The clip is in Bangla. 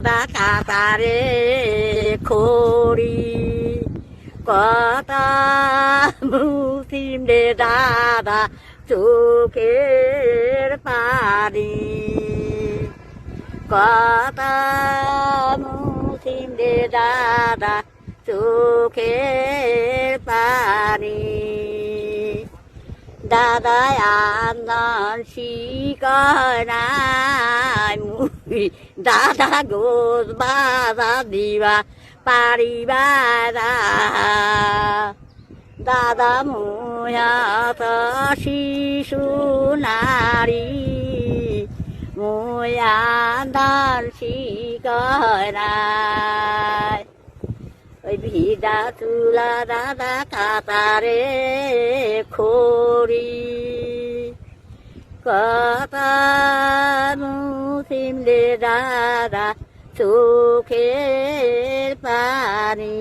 কাতারে খড়ি কথা মুসিম রে দাদা চোখের পানি কথা মুসিম রে দাদা চোখের পানি দাদা আন্দন শিকায় মুই দাদা গোস বাধা দিবা পারিবার দাদা মুয়াত শিশু নারী মুয়ান্দার শিকায় ওই ভিদা তুলা দাদা কাতারে খড়ি কথা মুসিম রে দাদা চোখের পানি